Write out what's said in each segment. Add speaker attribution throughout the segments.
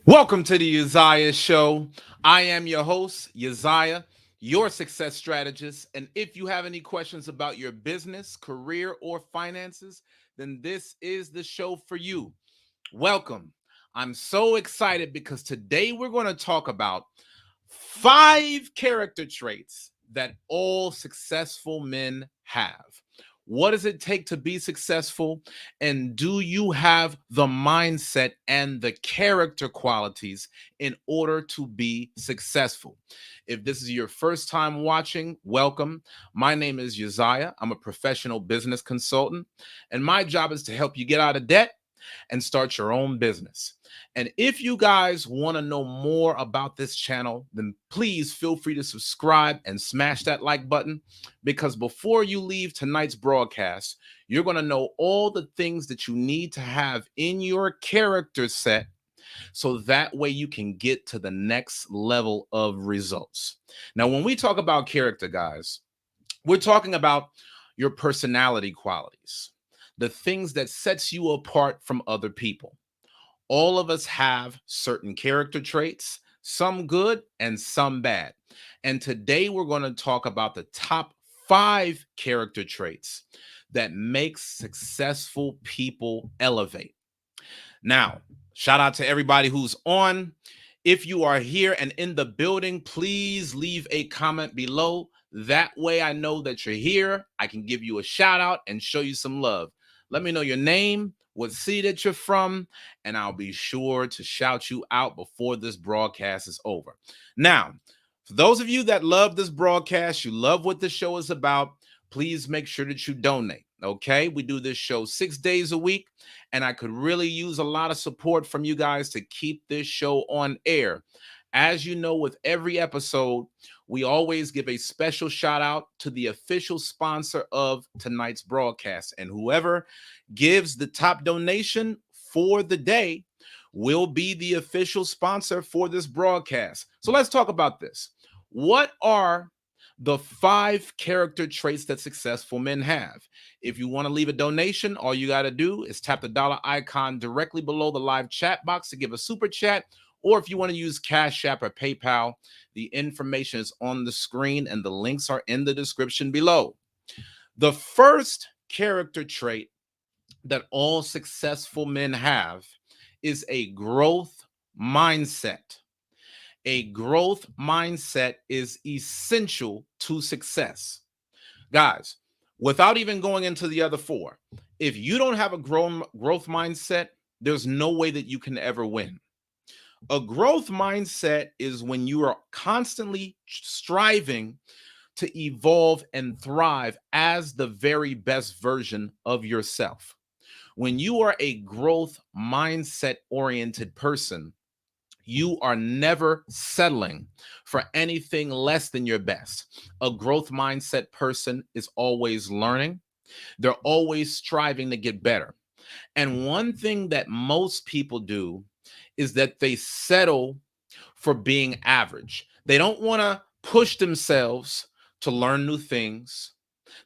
Speaker 1: Welcome to the Uzziah Show. I am your host, Uzziah, your success strategist. And if you have any questions about your business, career, or finances, then this is the show for you. Welcome. I'm so excited because today we're going to talk about 5 character traits that all successful men have. What does it take to be successful? And do you have the mindset and the character qualities in order to be successful? If this is your first time watching, welcome. My name is Uzziah. I'm a professional business consultant, and my job is to help you get out of debt and start your own business. And if you guys want to know more about this channel, then please feel free to subscribe and smash that like button, because before you leave tonight's broadcast, you're going to know all the things that you need to have in your character set so that way you can get to the next level of results. Now, when we talk about character, guys, we're talking about your personality qualities, the things that sets you apart from other people. All of us have certain character traits, some good and some bad. And today we're going to talk about the top 5 character traits that make successful people elevate. Now, shout out to everybody who's on. If you are here and in the building, please leave a comment below. That way I know that you're here. I can give you a shout out and show you some love. Let me know your name, what city that you're from, and I'll be sure to shout you out before this broadcast is over. Now, for those of you that love this broadcast, you love what the show is about, please make sure that you donate. Okay, we do this show 6 days a week, and I could really use a lot of support from you guys to keep this show on air. As you know, with every episode, we always give a special shout out to the official sponsor of tonight's broadcast. And whoever gives the top donation for the day will be the official sponsor for this broadcast. So let's talk about this. What are the 5 character traits that successful men have? If you want to leave a donation, all you got to do is tap the dollar icon directly below the live chat box to give a super chat. Or if you want to use Cash App or PayPal, the information is on the screen and the links are in the description below. The first character trait that all successful men have is a growth mindset. A growth mindset is essential to success. Guys, without even going into the other 4, if you don't have a growth mindset, there's no way that you can ever win. A growth mindset is when you are constantly striving to evolve and thrive as the very best version of yourself. When you are a growth mindset oriented person, you are never settling for anything less than your best. A growth mindset person is always learning. They're always striving to get better. And one thing that most people do is that they settle for being average. They don't want to push themselves to learn new things.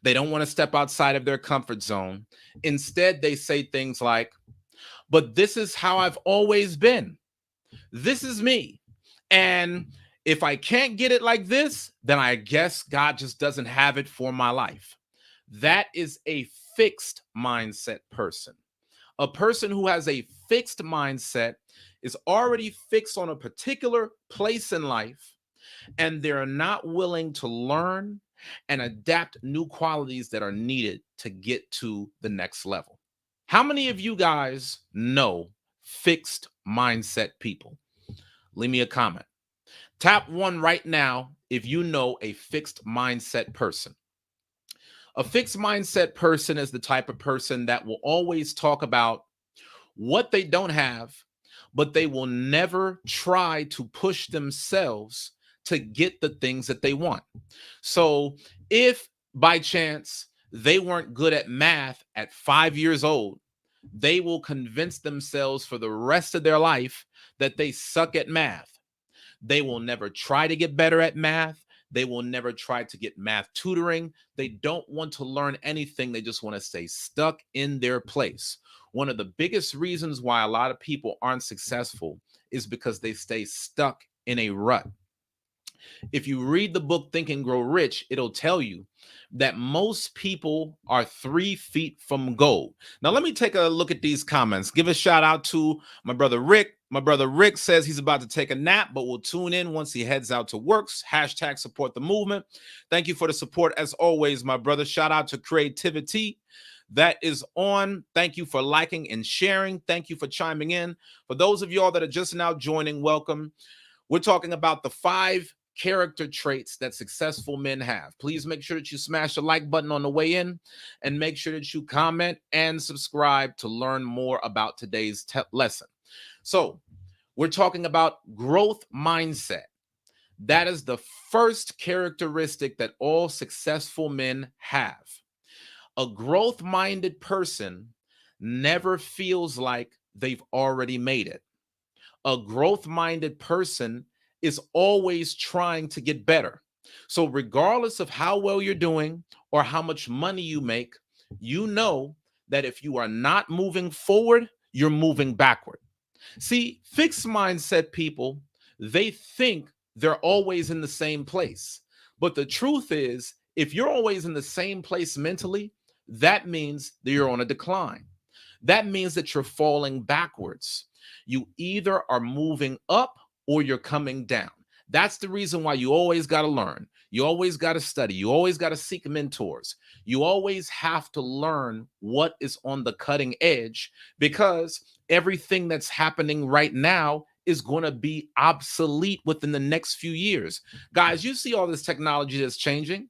Speaker 1: They don't want to step outside of their comfort zone. Instead, they say things like, but this is how I've always been. This is me. And if I can't get it like this, then I guess God just doesn't have it for my life. That is a fixed mindset person. A person who has a fixed mindset is already fixed on a particular place in life, and they're not willing to learn and adapt new qualities that are needed to get to the next level. How many of you guys know fixed mindset people? Leave me a comment. Tap one right now if you know a fixed mindset person. A fixed mindset person is the type of person that will always talk about what they don't have, but they will never try to push themselves to get the things that they want. So if by chance they weren't good at math at 5 years old, they will convince themselves for the rest of their life that they suck at math. They will never try to get better at math. They will never try to get math tutoring. They don't want to learn anything. They just want to stay stuck in their place. One of the biggest reasons why a lot of people aren't successful is because they stay stuck in a rut. If you read the book Think and Grow Rich, it'll tell you that most people are 3 feet from gold. Now, let me take a look at these comments. Give a shout out to my brother Rick. My brother Rick says he's about to take a nap, but will tune in once he heads out to works. Hashtag support the movement. Thank you for the support as always, my brother. Shout out to Creativity. That is on. Thank you for liking and sharing. Thank you for chiming in. For those of y'all that are just now joining, welcome. We're talking about the 5 character traits that successful men have. Please make sure that you smash the like button on the way in and make sure that you comment and subscribe to learn more about today's lesson. So we're talking about growth mindset. That is the first characteristic that all successful men have. A growth-minded person never feels like they've already made it. A growth-minded person is always trying to get better. So regardless of how well you're doing or how much money you make, you know that if you are not moving forward, you're moving backward. See, fixed mindset people, they think they're always in the same place. But the truth is, if you're always in the same place mentally, that means that you're on a decline. That means that you're falling backwards. You either are moving up or you're coming down. That's the reason why you always got to learn. You always got to study. You always got to seek mentors. You always have to learn what is on the cutting edge, because everything that's happening right now is going to be obsolete within the next few years. Guys, you see all this technology that's changing.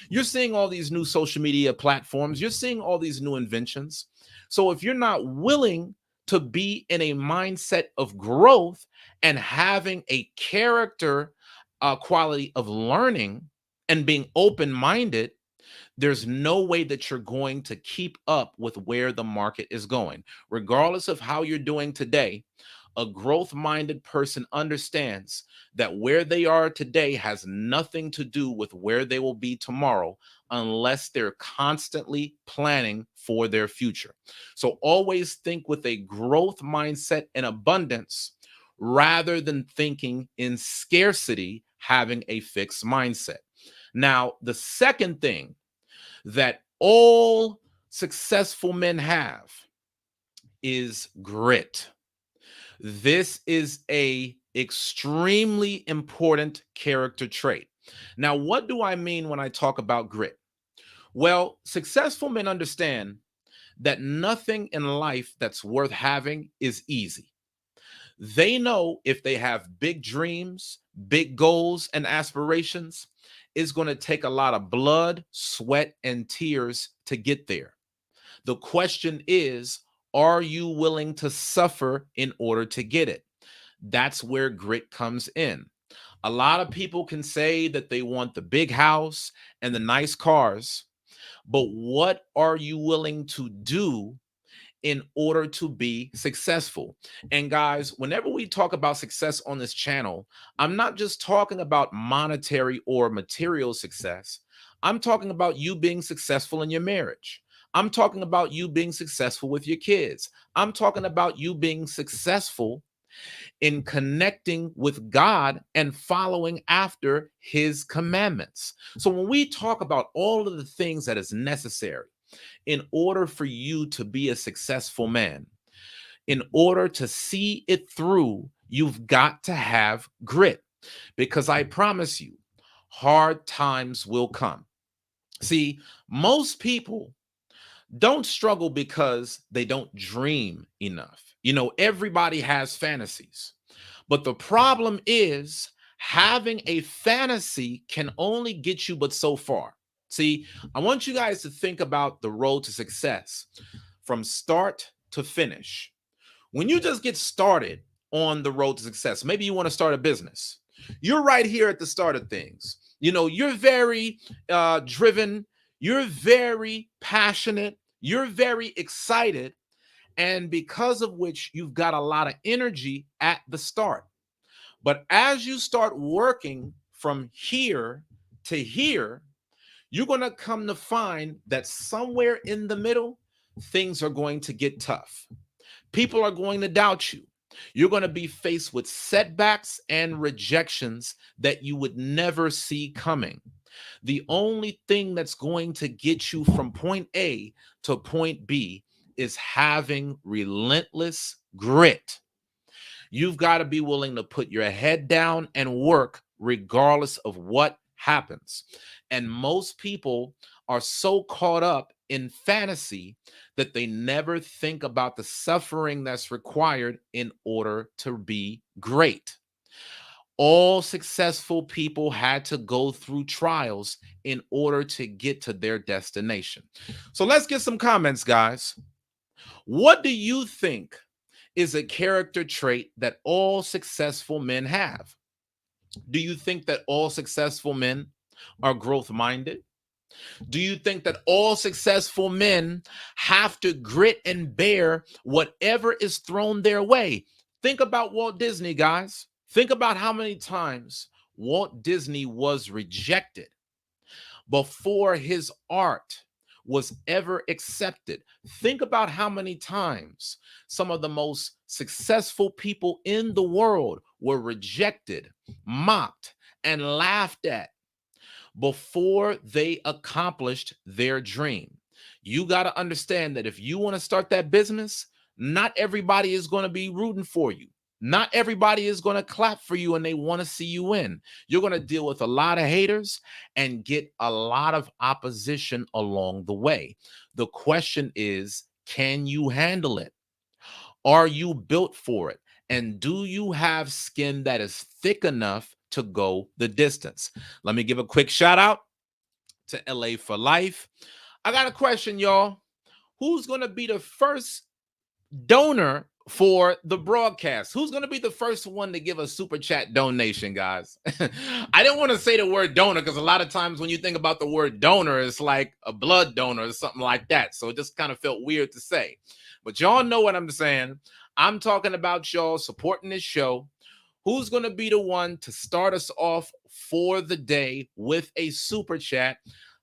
Speaker 1: You're seeing all these new social media platforms. You're seeing all these new inventions. So if you're not willing to be in a mindset of growth and having a character quality of learning and being open-minded, there's no way that you're going to keep up with where the market is going. Regardless of how you're doing today, a growth-minded person understands that where they are today has nothing to do with where they will be tomorrow unless they're constantly planning for their future. So always think with a growth mindset and abundance rather than thinking in scarcity, having a fixed mindset. Now, the second thing that all successful men have is grit. This is a extremely important character trait. Now, what do I mean when I talk about grit? Well, successful men understand that nothing in life that's worth having is easy. They know if they have big dreams, big goals, and aspirations, it's going to take a lot of blood, sweat, and tears to get there. The question is, are you willing to suffer in order to get it? That's where grit comes in. A lot of people can say that they want the big house and the nice cars, but what are you willing to do in order to be successful? And guys, whenever we talk about success on this channel, I'm not just talking about monetary or material success. I'm talking about you being successful in your marriage. I'm talking about you being successful with your kids. I'm talking about you being successful in connecting with God and following after his commandments. So when we talk about all of the things that is necessary in order for you to be a successful man, in order to see it through, you've got to have grit. Because I promise you, hard times will come. See, most people don't struggle because they don't dream enough. Everybody has fantasies. But the problem is having a fantasy can only get you but so far. See, I want you guys to think about the road to success from start to finish. When you just get started on the road to success, maybe you want to start a business. You're right here at the start of things. You're very driven, you're very passionate, you're very excited, and because of which you've got a lot of energy at the start. But as you start working from here to here, you're going to come to find that somewhere in the middle, things are going to get tough. People are going to doubt you. You're going to be faced with setbacks and rejections that you would never see coming. The only thing that's going to get you from point A to point B is having relentless grit. You've got to be willing to put your head down and work regardless of what happens. And most people are so caught up in fantasy that they never think about the suffering that's required in order to be great. All successful people had to go through trials in order to get to their destination. So let's get some comments, guys. What do you think is a character trait that all successful men have? Do you think that all successful men are growth minded? Do you think that all successful men have to grit and bear whatever is thrown their way? Think about Walt Disney, guys. Think about how many times Walt Disney was rejected before his art was ever accepted. Think about how many times some of the most successful people in the world were rejected, mocked, and laughed at before they accomplished their dream. You got to understand that if you want to start that business, not everybody is going to be rooting for you. Not everybody is going to clap for you and they want to see you win. You're going to deal with a lot of haters and get a lot of opposition along the way. The question is, can you handle it? Are you built for it? And do you have skin that is thick enough to go the distance? Let me give a quick shout out to LA for Life. I got a question, y'all. Who's going to be the first donor for the broadcast? Who's going to be the first one to give a super chat donation, guys? I didn't want to say the word donor because a lot of times when you think about the word donor, it's like a blood donor or something like that. So it just kind of felt weird to say. But y'all know what I'm saying. I'm talking about y'all supporting this show. Who's going to be the one to start us off for the day with a super chat?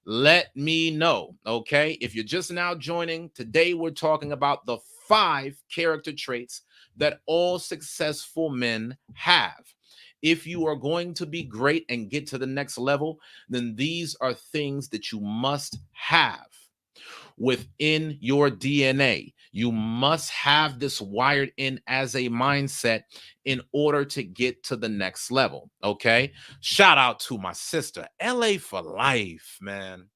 Speaker 1: Let me know, okay? If you're just now joining, today we're talking about the 5 character traits that all successful men have. If you are going to be great and get to the next level, then these are things that you must have within your DNA. You must have this wired in as a mindset in order to get to the next level. Okay. Shout out to my sister, LA for Life, man.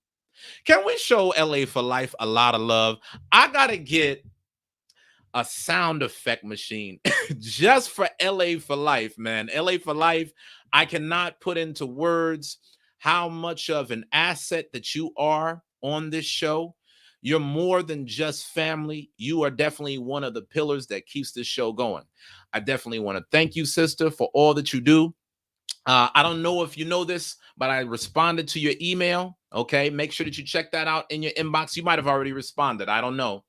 Speaker 1: Can we show LA for Life a lot of love? I got to get a sound effect machine just for LA for Life, man. LA for Life, I cannot put into words how much of an asset that you are on this show. You're more than just family. You are definitely one of the pillars that keeps this show going. I definitely want to thank you, sister, for all that you do. I don't know if you know this, but I responded to your email. Okay. Make sure that you check that out in your inbox. You might have already responded. I don't know.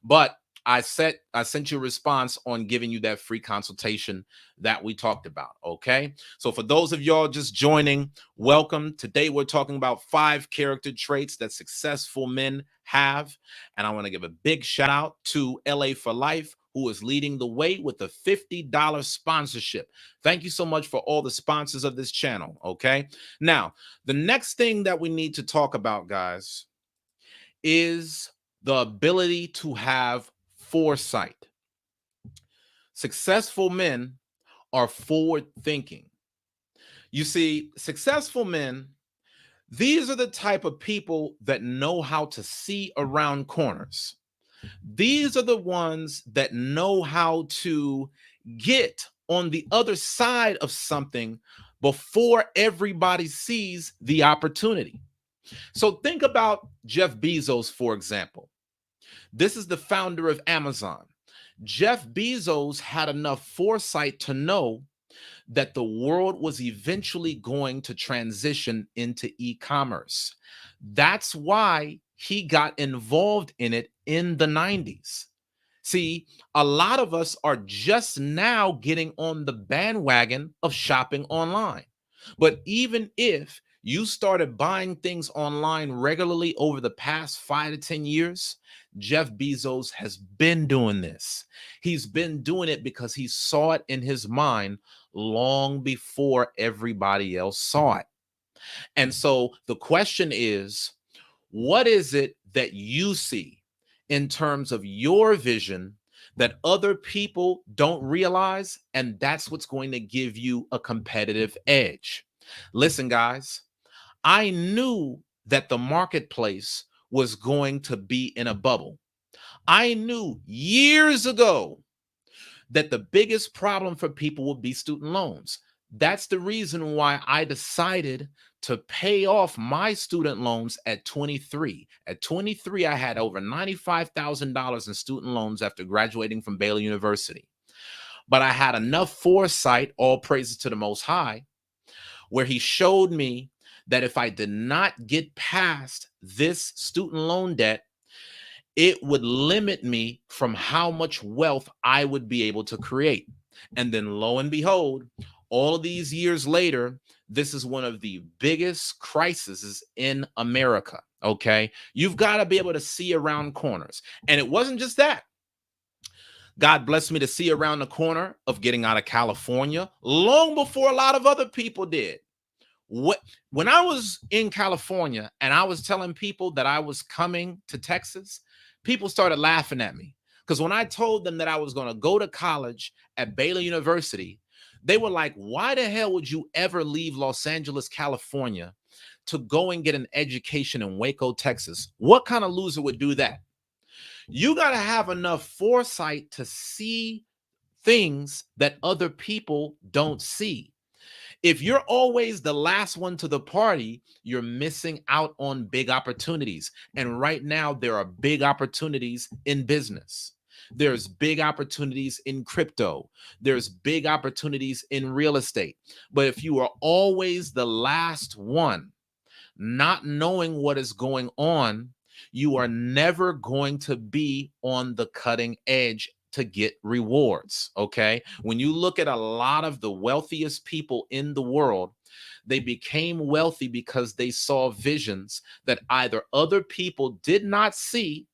Speaker 1: But I sent you a response on giving you that free consultation that we talked about. Okay. So for those of y'all just joining, welcome. Today we're talking about 5 character traits that successful men have. And I want to give a big shout out to LA for Life, who is leading the way with the $50 sponsorship. Thank you so much for all the sponsors of this channel. Okay. Now, the next thing that we need to talk about, guys, is the ability to have foresight. Successful men are forward thinking. You see, successful men, these are the type of people that know how to see around corners. These are the ones that know how to get on the other side of something before everybody sees the opportunity. So think about Jeff Bezos, for example. This is the founder of Amazon. Jeff Bezos had enough foresight to know that the world was eventually going to transition into e-commerce. That's why he got involved in it in the 90s. See, a lot of us are just now getting on the bandwagon of shopping online. But even if you started buying things online regularly over the past 5 to 10 years, Jeff Bezos has been doing this. He's been doing it because he saw it in his mind long before everybody else saw it. And so the question is, what is it that you see in terms of your vision that other people don't realize? And that's what's going to give you a competitive edge. Listen, guys, I knew that the marketplace was going to be in a bubble. I knew years ago that the biggest problem for people would be student loans. That's the reason why I decided to pay off my student loans at 23. At 23, I had over $95,000 in student loans after graduating from Baylor University. But I had enough foresight, all praises to the Most High, where he showed me that if I did not get past this student loan debt, it would limit me from how much wealth I would be able to create. And then lo and behold, all of these years later, this is one of the biggest crises in America. Okay. You've got to be able to see around corners. And it wasn't just that. God blessed me to see around the corner of getting out of California long before a lot of other people did. When I was in California and I was telling people that I was coming to Texas, people started laughing at me because when I told them that I was going to go to college at Baylor University, they were like, why the hell would you ever leave Los Angeles, California to go and get an education in Waco, Texas? What kind of loser would do that? You got to have enough foresight to see things that other people don't see. If you're always the last one to the party, you're missing out on big opportunities. And right now, there are big opportunities in business. There's big opportunities in crypto. There's big opportunities in real estate. But if you are always the last one, not knowing what is going on, you are never going to be on the cutting edge to get rewards. Okay. When you look at a lot of the wealthiest people in the world, they became wealthy because they saw visions that either other people did not see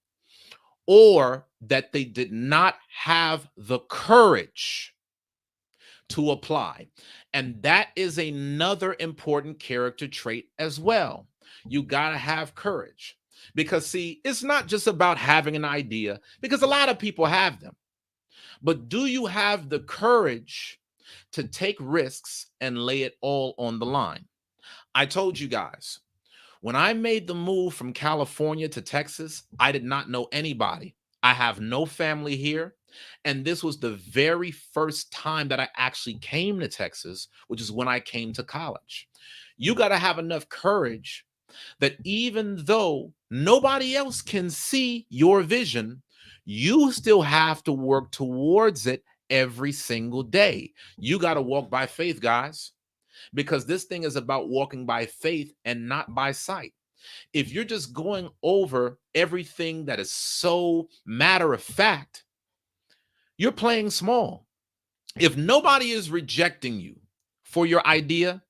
Speaker 1: or that they did not have the courage to apply. And that is another important character trait as well. You got to have courage because, see, it's not just about having an idea, because a lot of people have them. But do you have the courage to take risks and lay it all on the line? I told you guys, when I made the move from California to Texas, I did not know anybody. I have no family here. And this was the very first time that I actually came to Texas, which is when I came to college. You got to have enough courage that even though nobody else can see your vision, you still have to work towards it every single day. You got to walk by faith, guys, because this thing is about walking by faith and not by sight. If you're just going over everything that is so matter of fact, you're playing small. If nobody is rejecting you for your idea,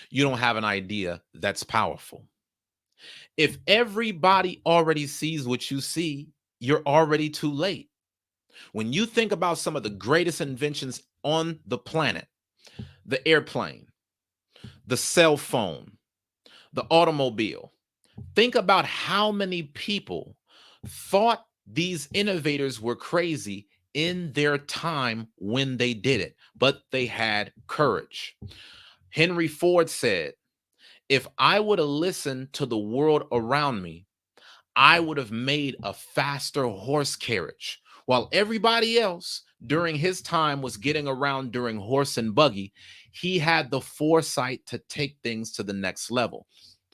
Speaker 1: you don't have an idea that's powerful. If everybody already sees what you see, you're already too late. When you think about some of the greatest inventions on the planet, the airplane, the cell phone, the automobile, think about how many people thought these innovators were crazy in their time when they did it, but they had courage. Henry Ford said, if I would have listened to the world around me, I would have made a faster horse carriage. While everybody else during his time was getting around during horse and buggy, he had the foresight to take things to the next level.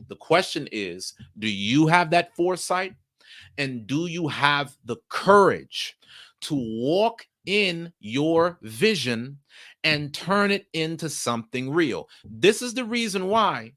Speaker 1: The question is, do you have that foresight? And do you have the courage to walk in your vision and turn it into something real? This is the reason why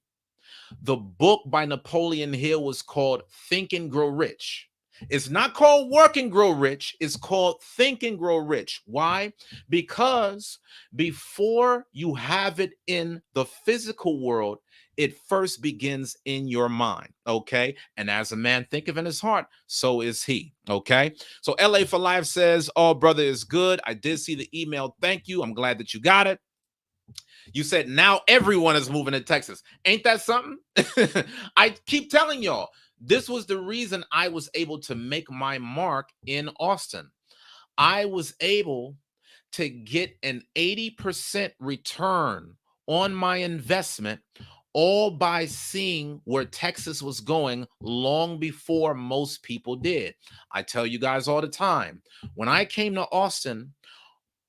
Speaker 1: the book by Napoleon Hill was called Think and Grow Rich. It's not called Work and Grow Rich. It's called Think and Grow Rich. Why? Because before you have it in the physical world, it first begins in your mind. Okay. And as a man thinketh in his heart, so is he. Okay. So LA for Life says, oh, brother is good. I did see the email. Thank you. I'm glad that you got it. You said now everyone is moving to Texas. Ain't that something? I keep telling y'all, this was the reason I was able to make my mark in Austin. I was able to get an 80% return on my investment, all by seeing where Texas was going long before most people did. I tell you guys all the time, when I came to Austin,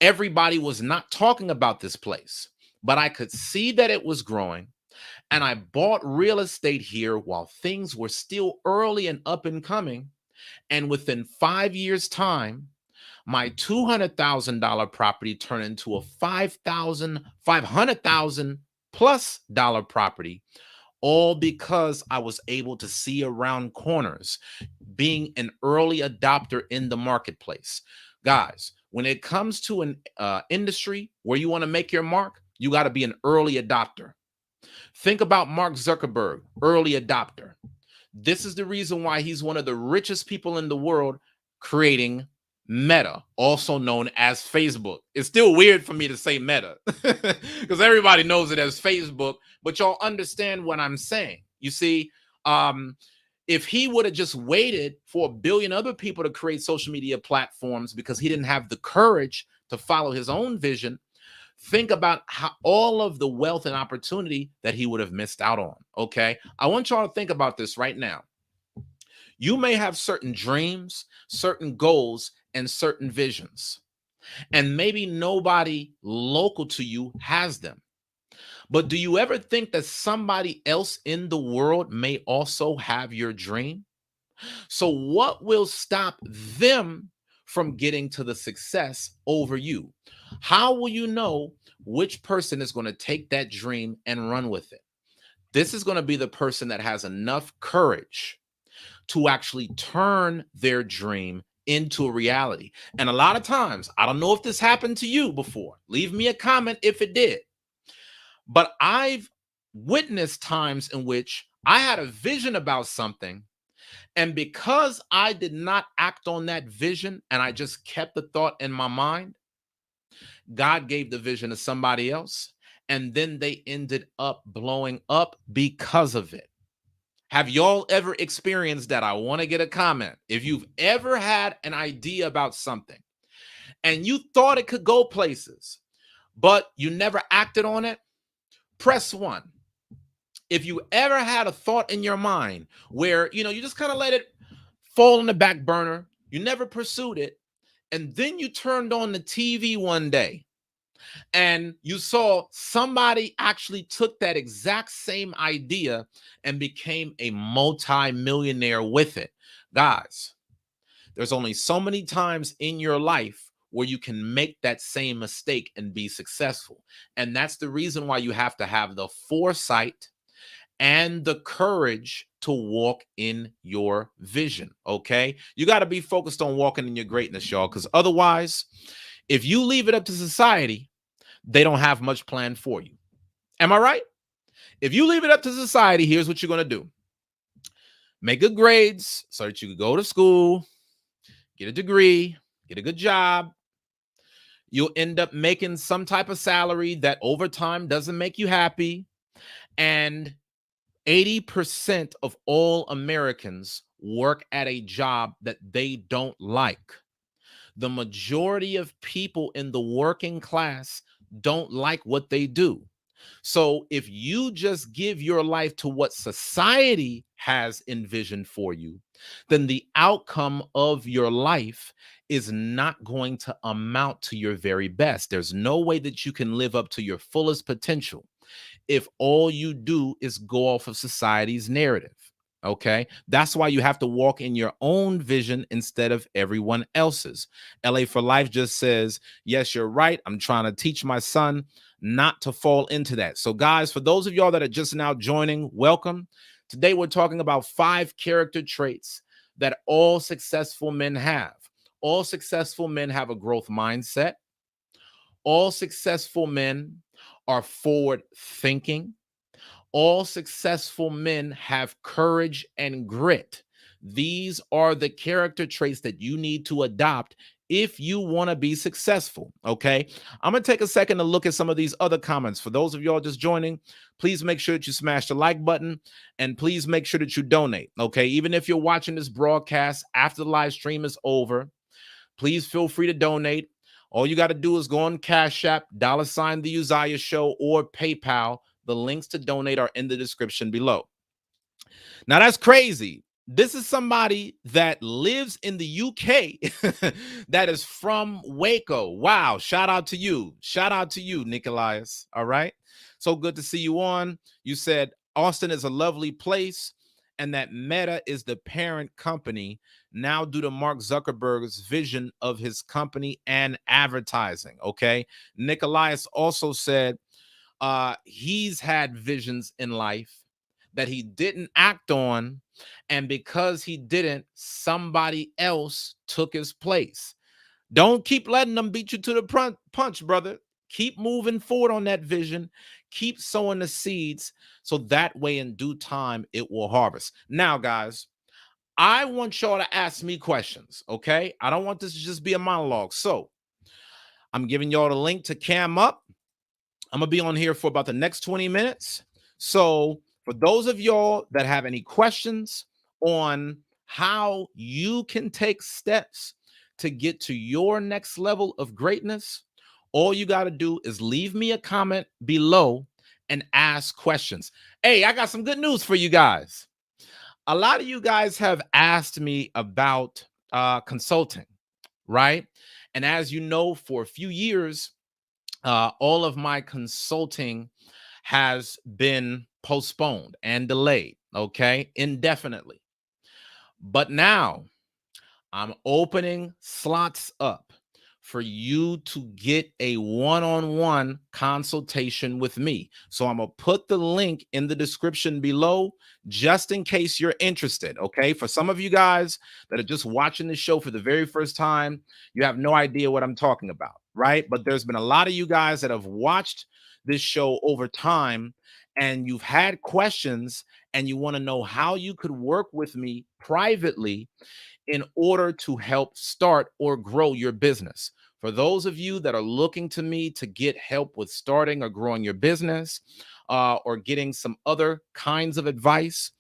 Speaker 1: everybody was not talking about this place, but I could see that it was growing. And I bought real estate here while things were still early and up and coming. And within 5 years' time, my $200,000 property turned into a $500,000 plus dollar property, all because I was able to see around corners, being an early adopter in the marketplace. Guys, when it comes to an industry where you want to make your mark, you got to be an early adopter. Think about Mark Zuckerberg, early adopter. This is the reason why he's one of the richest people in the world, creating Meta, also known as Facebook. It's still weird for me to say Meta because everybody knows it as Facebook, but y'all understand what I'm saying. You see, if he would have just waited for a billion other people to create social media platforms because he didn't have the courage to follow his own vision, think about how all of the wealth and opportunity that he would have missed out on. Okay. I want y'all to think about this right now. You may have certain dreams, certain goals, and certain visions, and maybe nobody local to you has them. But do you ever think that somebody else in the world may also have your dream? So, what will stop them from getting to the success over you? How will you know which person is going to take that dream and run with it? This is going to be the person that has enough courage to actually turn their dream into a reality. And a lot of times, I don't know if this happened to you before. Leave me a comment if it did. But I've witnessed times in which I had a vision about something, and because I did not act on that vision and I just kept the thought in my mind, God gave the vision to somebody else, and then they ended up blowing up because of it. Have y'all ever experienced that? I want to get a comment. If you've ever had an idea about something and you thought it could go places, but you never acted on it, press 1. If you ever had a thought in your mind where, you just kind of let it fall on the back burner, you never pursued it, and then you turned on the TV one day and you saw somebody actually took that exact same idea and became a multi-millionaire with it. Guys, there's only so many times in your life where you can make that same mistake and be successful. And that's the reason why you have to have the foresight and the courage to walk in your vision. Okay. You got to be focused on walking in your greatness, y'all, because otherwise, if you leave it up to society, they don't have much planned for you. Am I right? If you leave it up to society, here's what you're going to do: make good grades so that you can go to school, get a degree, get a good job. You'll end up making some type of salary that over time doesn't make you happy. And 80% of all Americans work at a job that they don't like. The majority of people in the working class don't like what they do. So if you just give your life to what society has envisioned for you, then the outcome of your life is not going to amount to your very best. There's no way that you can live up to your fullest potential if all you do is go off of society's narrative. Okay. That's why you have to walk in your own vision instead of everyone else's. LA for Life just says, yes, you're right. I'm trying to teach my son not to fall into that. So, guys, for those of y'all that are just now joining, welcome. Today, we're talking about 5 character traits that all successful men have. All successful men have a growth mindset. All successful men are forward thinking. All successful men have courage and grit. These are the character traits that you need to adopt if you want to be successful. Okay. I'm going to take a second to look at some of these other comments. For those of y'all just joining, please make sure that you smash the like button and please make sure that you donate. Okay. Even if you're watching this broadcast after the live stream is over, please feel free to donate. All you got to do is go on Cash App, $ the Uzziah Show, or PayPal. The links to donate are in the description below. Now, that's crazy. This is somebody that lives in the UK that is from Waco. Wow. Shout out to you. Shout out to you, Nicholas. All right. So good to see you on. You said Austin is a lovely place and that Meta is the parent company now due to Mark Zuckerberg's vision of his company and advertising. Okay. Nicholas also said he's had visions in life that he didn't act on, and because he didn't, somebody else took his place. Don't keep letting them beat you to the punch, brother. Keep moving forward on that vision. Keep sowing the seeds so that way in due time it will harvest. Now, guys, I want y'all to ask me questions, okay? I don't want this to just be a monologue. So I'm giving y'all the link to Cam Up. I'm going to be on here for about the next 20 minutes. So for those of y'all that have any questions on how you can take steps to get to your next level of greatness, all you got to do is leave me a comment below and ask questions. Hey, I got some good news for you guys. A lot of you guys have asked me about consulting, right? And as you know, for a few years, all of my consulting has been postponed and delayed, okay, indefinitely. But now I'm opening slots up for you to get a one-on-one consultation with me. So I'm going to put the link in the description below just in case you're interested, okay? For some of you guys that are just watching the show for the very first time, you have no idea what I'm talking about, right? But there's been a lot of you guys that have watched this show over time and you've had questions and you want to know how you could work with me privately in order to help start or grow your business. For those of you that are looking to me to get help with starting or growing your business or getting some other kinds of advice,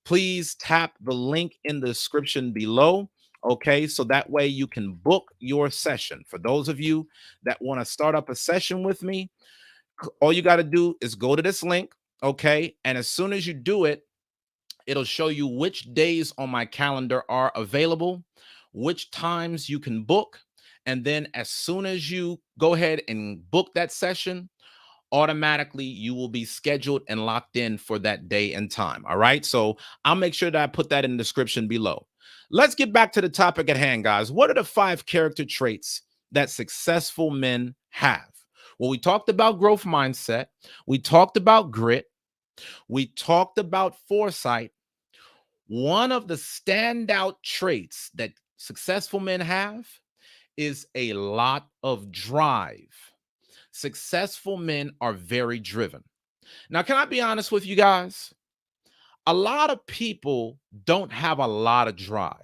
Speaker 1: please tap the link in the description below. Okay, so that way you can book your session. For those of you that want to start up a session with me, all you got to do is go to this link. Okay, and as soon as you do it, it'll show you which days on my calendar are available, which times you can book. And then as soon as you go ahead and book that session, automatically you will be scheduled and locked in for that day and time. All right. So I'll make sure that I put that in the description below. Let's get back to the topic at hand, guys. What are the 5 character traits that successful men have? Well, we talked about growth mindset. We talked about grit. We talked about foresight. One of the standout traits that successful men have is a lot of drive. Successful men are very driven. Now, can I be honest with you guys? A lot of people don't have a lot of drive.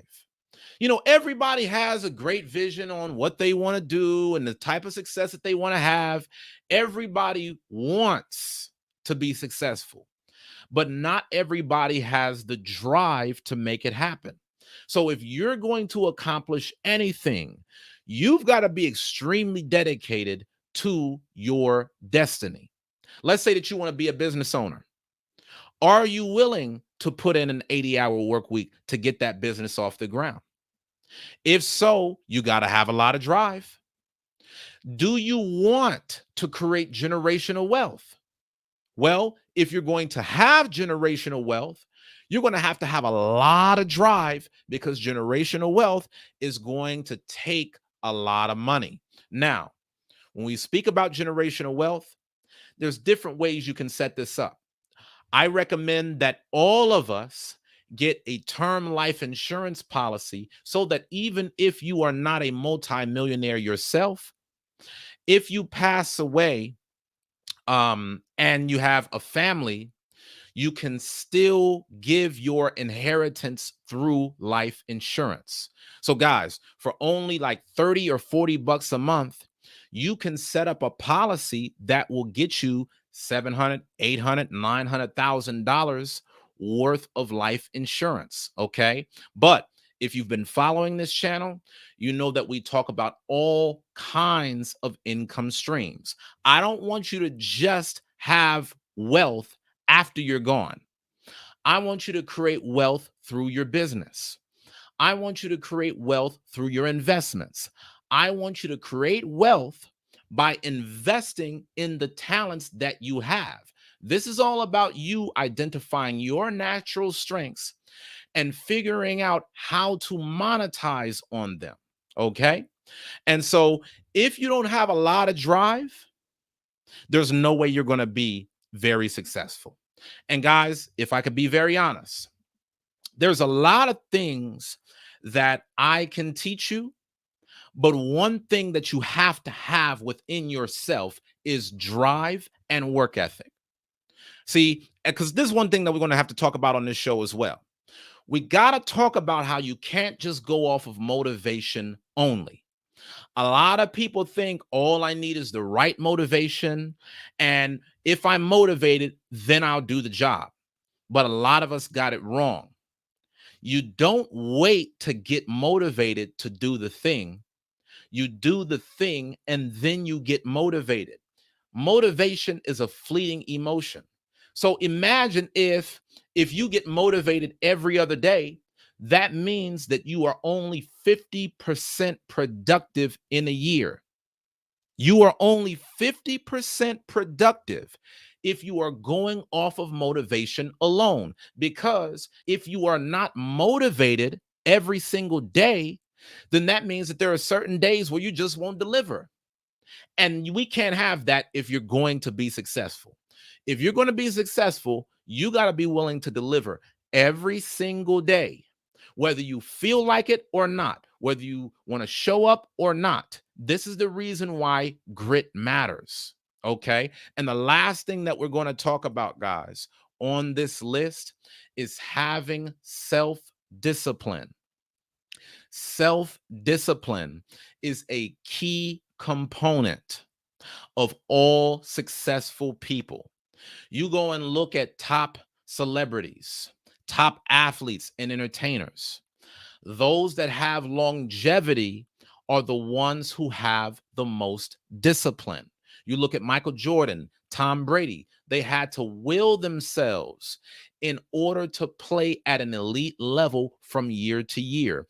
Speaker 1: You know, everybody has a great vision on what they want to do and the type of success that they want to have. Everybody wants to be successful, but not everybody has the drive to make it happen. So if you're going to accomplish anything, you've got to be extremely dedicated to your destiny. Let's say that you want to be a business owner. Are you willing to put in an 80-hour work week to get that business off the ground? If so, you got to have a lot of drive. Do you want to create generational wealth? Well, if you're going to have generational wealth, you're going to have a lot of drive, because generational wealth is going to take a lot of money. Now, when we speak about generational wealth, there's different ways you can set this up. I recommend that all of us get a term life insurance policy, so that even if you are not a multimillionaire yourself, if you pass away and you have a family, you can still give your inheritance through life insurance. So guys, for only like 30 or 40 bucks a month, you can set up a policy that will get you 700, 800, $900,000 worth of life insurance, okay? But if you've been following this channel, you know that we talk about all kinds of income streams. I don't want you to just have wealth after you're gone. I want you to create wealth through your business. I want you to create wealth through your investments. I want you to create wealth by investing in the talents that you have. This is all about you identifying your natural strengths and figuring out how to monetize on them. Okay. And so if you don't have a lot of drive, there's no way you're going to be very successful. And guys, if I could be very honest, there's a lot of things that I can teach you, but one thing that you have to have within yourself is drive and work ethic. See, because this is one thing that we're going to have to talk about on this show as well. We got to talk about how you can't just go off of motivation only. A lot of people think all I need is the right motivation, and if I'm motivated, then I'll do the job. But a lot of us got it wrong. You don't wait to get motivated to do the thing. You do the thing and then you get motivated. Motivation is a fleeting emotion. So imagine if you get motivated every other day, that means that you are only 50% productive in a year. You are only 50% productive if you are going off of motivation alone. Because if you are not motivated every single day, then that means that there are certain days where you just won't deliver. And we can't have that if you're going to be successful. If you're going to be successful, you got to be willing to deliver every single day, whether you feel like it or not, whether you want to show up or not. This is the reason why grit matters. Okay. And the last thing that we're going to talk about, guys, on this list is having self discipline. Self discipline is a key component of all successful people. You go and look at top celebrities, top athletes, and entertainers. Those that have longevity are the ones who have the most discipline. You look at Michael Jordan, Tom Brady, they had to will themselves in order to play at an elite level from year to year.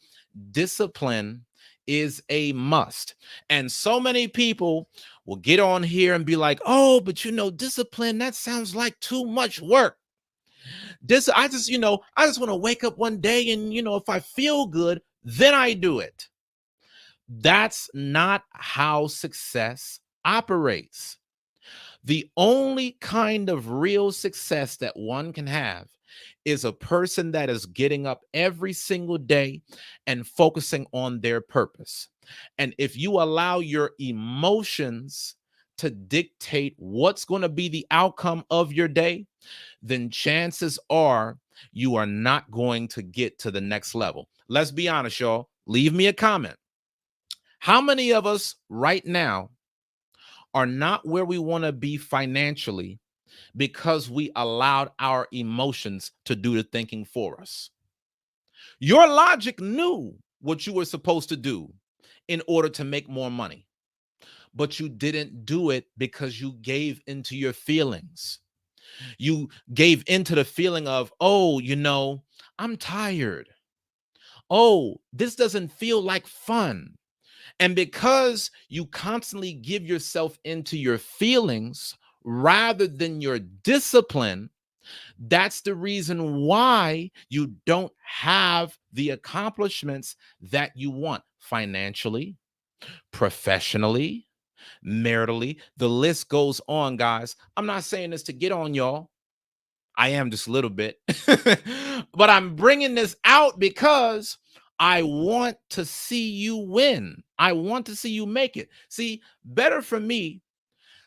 Speaker 1: Discipline is a must. And so many people will get on here and be like, oh, but discipline, that sounds like too much work. I just want to wake up one day and, if I feel good, then I do it. That's not how success operates. The only kind of real success that one can have is a person that is getting up every single day and focusing on their purpose. And if you allow your emotions to dictate what's going to be the outcome of your day, then chances are you are not going to get to the next level. Let's be honest, y'all. Leave me a comment. How many of us right now are not where we want to be financially because we allowed our emotions to do the thinking for us? Your logic knew what you were supposed to do in order to make more money. but you didn't do it because you gave into your feelings. You gave into the feeling of, oh, I'm tired. Oh, this doesn't feel like fun. And because you constantly give yourself into your feelings rather than your discipline, that's the reason why you don't have the accomplishments that you want financially, professionally, maritally. The list goes on, guys. I'm not saying this to get on y'all. I am just a little bit, but I'm bringing this out because I want to see you win. I want to see you make it. See, better for me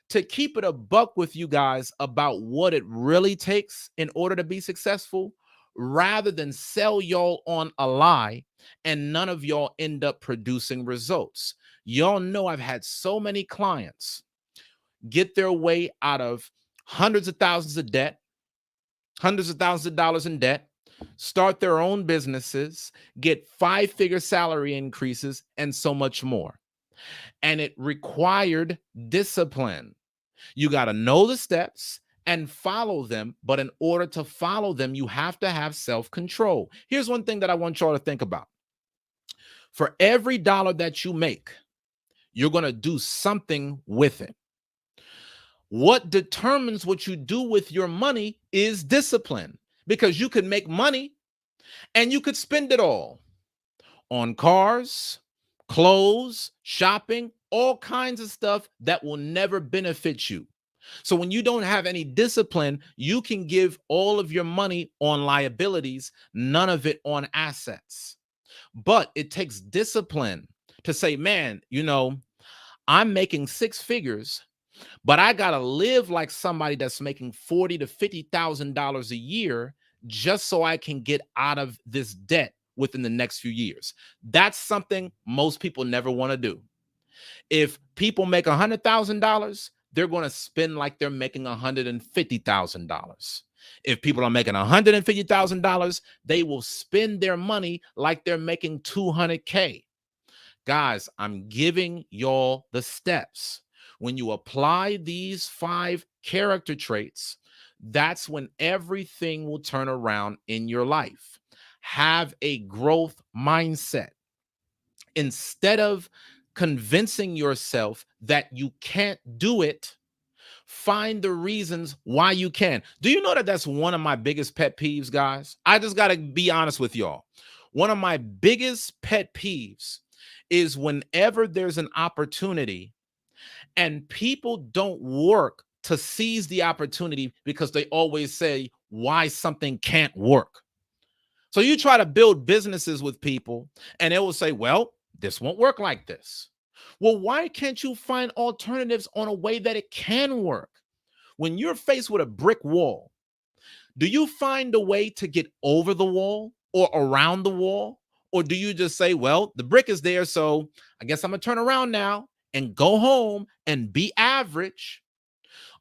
Speaker 1: to keep it a buck with you guys about what it really takes in order to be successful rather than sell y'all on a lie and none of y'all end up producing results. Y'all know I've had so many clients get their way out of hundreds of thousands of debt, hundreds of thousands of dollars in debt, start their own businesses, get 5-figure salary increases, and so much more. And it required discipline. You got to know the steps and follow them. But in order to follow them, you have to have self-control. Here's one thing that I want y'all to think about. For every dollar that you make, you're going to do something with it. What determines what you do with your money is discipline, because you could make money and you could spend it all on cars, clothes, shopping, all kinds of stuff that will never benefit you. So when you don't have any discipline, you can give all of your money on liabilities, none of it on assets. But it takes discipline to say, man, I'm making 6 figures, but I got to live like somebody that's making $40,000 to $50,000 a year just so I can get out of this debt within the next few years. That's something most people never want to do. If people make $100,000, they're going to spend like they're making $150,000. If people are making $150,000, they will spend their money like they're making $200K. Guys, I'm giving y'all the steps. When you apply these 5 character traits, that's when everything will turn around in your life. Have a growth mindset. Instead of convincing yourself that you can't do it, find the reasons why you can. Do you know that that's one of my biggest pet peeves, guys? I just got to be honest with y'all. One of my biggest pet peeves is whenever there's an opportunity and people don't work to seize the opportunity because they always say why something can't work. So you try to build businesses with people and they will say, well, this won't work like this. Well, why can't you find alternatives on a way that it can work? When you're faced with a brick wall, do you find a way to get over the wall or around the wall? Or do you just say, well, the brick is there, so I guess I'm going to turn around now and go home and be average?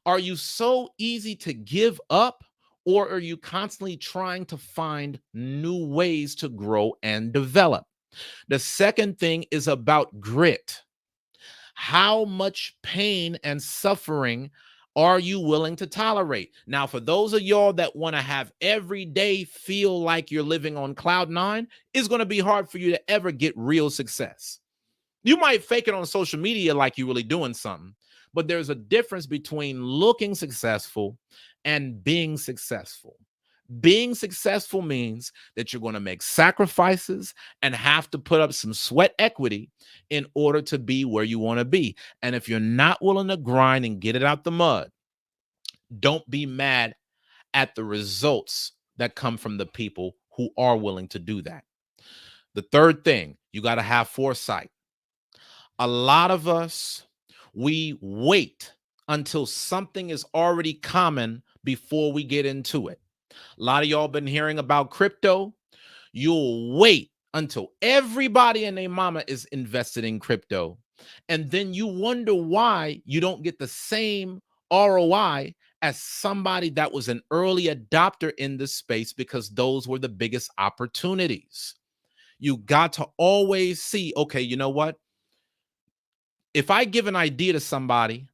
Speaker 1: Are you so easy to give up, or are you constantly trying to find new ways to grow and develop? The second thing is about grit. How much pain and suffering are you willing to tolerate? Now, for those of y'all that want to have every day feel like you're living on cloud 9, it's going to be hard for you to ever get real success. You might fake it on social media like you're really doing something, but there's a difference between looking successful and being successful. Being successful means that you're going to make sacrifices and have to put up some sweat equity in order to be where you want to be. And if you're not willing to grind and get it out the mud, don't be mad at the results that come from the people who are willing to do that. The third thing, you got to have foresight. A lot of us, we wait until something is already common before we get into it. A lot of y'all been hearing about crypto. You'll wait until everybody and their mama is invested in crypto. And then you wonder why you don't get the same ROI as somebody that was an early adopter in the space, because those were the biggest opportunities. You got to always see, okay, you know what? If I give an idea to somebody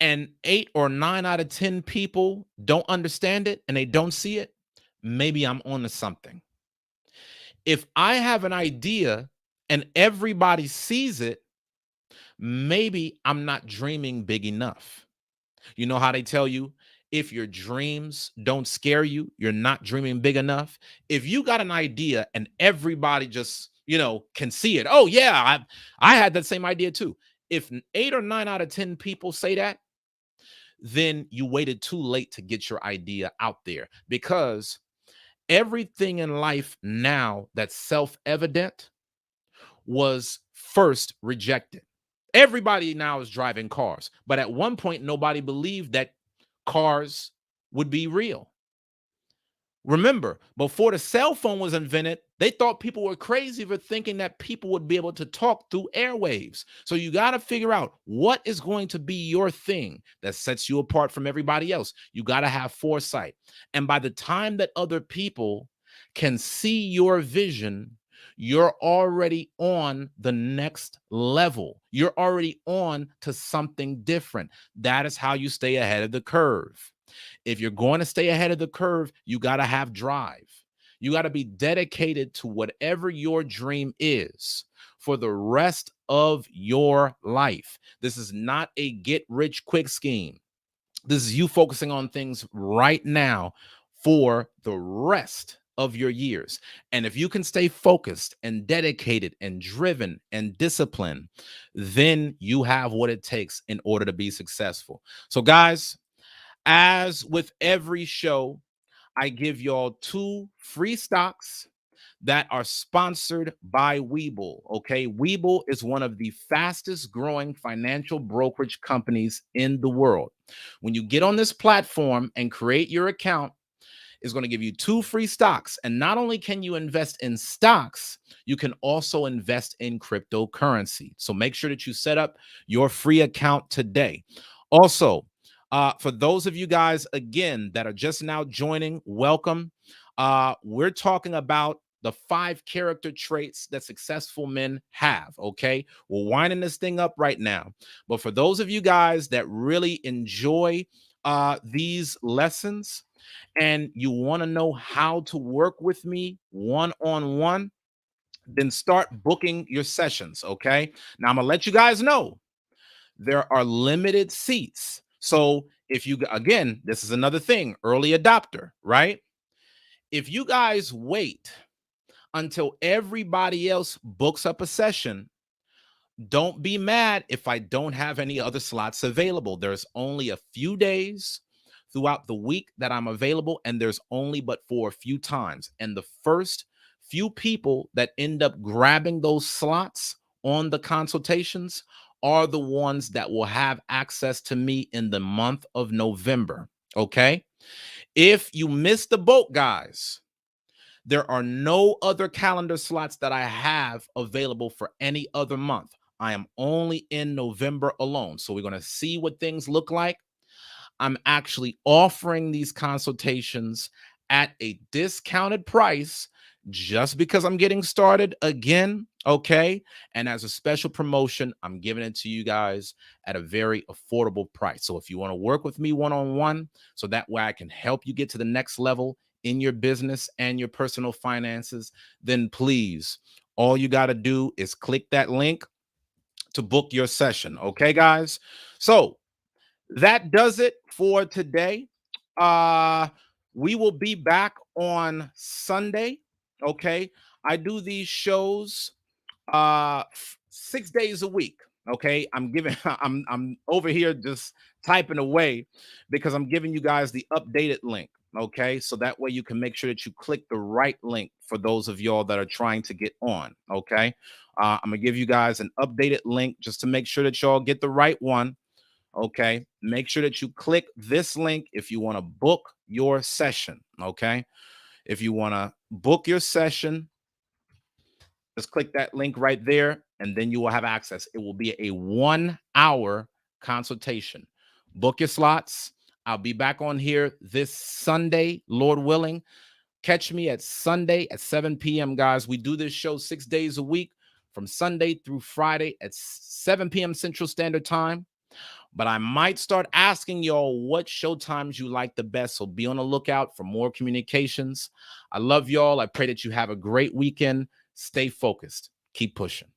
Speaker 1: and 8 or 9 out of 10 people don't understand it and they don't see it, maybe I'm onto something. If I have an idea and everybody sees it, maybe I'm not dreaming big enough. You know how they tell you, if your dreams don't scare you, you're not dreaming big enough. If you got an idea and everybody just, can see it. Oh yeah, I had that same idea too. If 8 or 9 out of 10 people say that, then you waited too late to get your idea out there, because everything in life now that's self-evident was first rejected. Everybody now is driving cars, but at one point, nobody believed that cars would be real. Remember, before the cell phone was invented, they thought people were crazy for thinking that people would be able to talk through airwaves. So you got to figure out what is going to be your thing that sets you apart from everybody else. You got to have foresight. And by the time that other people can see your vision, you're already on the next level. You're already on to something different. That is how you stay ahead of the curve. If you're going to stay ahead of the curve, you got to have drive. You got to be dedicated to whatever your dream is for the rest of your life. This is not a get rich quick scheme. This is you focusing on things right now for the rest of your years. And if you can stay focused and dedicated and driven and disciplined, then you have what it takes in order to be successful. So, guys, as with every show, I give y'all 2 free stocks that are sponsored by Webull. Okay. Webull is one of the fastest growing financial brokerage companies in the world. When you get on this platform and create your account, it's going to give you 2 free stocks. And not only can you invest in stocks, you can also invest in cryptocurrency. So make sure that you set up your free account today. Also, for those of you guys, again, that are just now joining, welcome. We're talking about the 5 character traits that successful men have. Okay. We're winding this thing up right now. But for those of you guys that really enjoy these lessons and you want to know how to work with me one-on-one, then start booking your sessions. Okay. Now I'm going to let you guys know there are limited seats. So if you, again, this is another thing, early adopter, right? If you guys wait until everybody else books up a session, don't be mad if I don't have any other slots available. There's only a few days throughout the week that I'm available, and there's only but for a few times. And the first few people that end up grabbing those slots on the consultations are the ones that will have access to me in the month of November. Okay. If you miss the boat, guys, there are no other calendar slots that I have available for any other month. I am only in November alone. So we're going to see what things look like. I'm actually offering these consultations at a discounted price just because I'm getting started again. Okay. And as a special promotion, I'm giving it to you guys at a very affordable price. So if you want to work with me one-on-one, so that way I can help you get to the next level in your business and your personal finances, then please, all you got to do is click that link to book your session. Okay, guys? So that does it for today. Uh, we will be back on Sunday. Okay. I do these shows 6 days a week. Okay. I'm giving I'm over here just typing away because I'm giving you guys the updated link. Okay. So that way you can make sure that you click the right link for those of y'all that are trying to get on. Okay. I'm gonna give you guys an updated link just to make sure that y'all get the right one. Okay. Make sure that you click this link if you want to book your session. Okay. If you want to book your session, just click that link right there, and then you will have access. It will be a 1-hour consultation. Book your slots. I'll be back on here this Sunday, Lord willing. Catch me at Sunday at 7 p.m., guys. We do this show 6 days a week from Sunday through Friday at 7 p.m. Central Standard Time. But I might start asking y'all what show times you like the best. So be on the lookout for more communications. I love y'all. I pray that you have a great weekend. Stay focused. Keep pushing.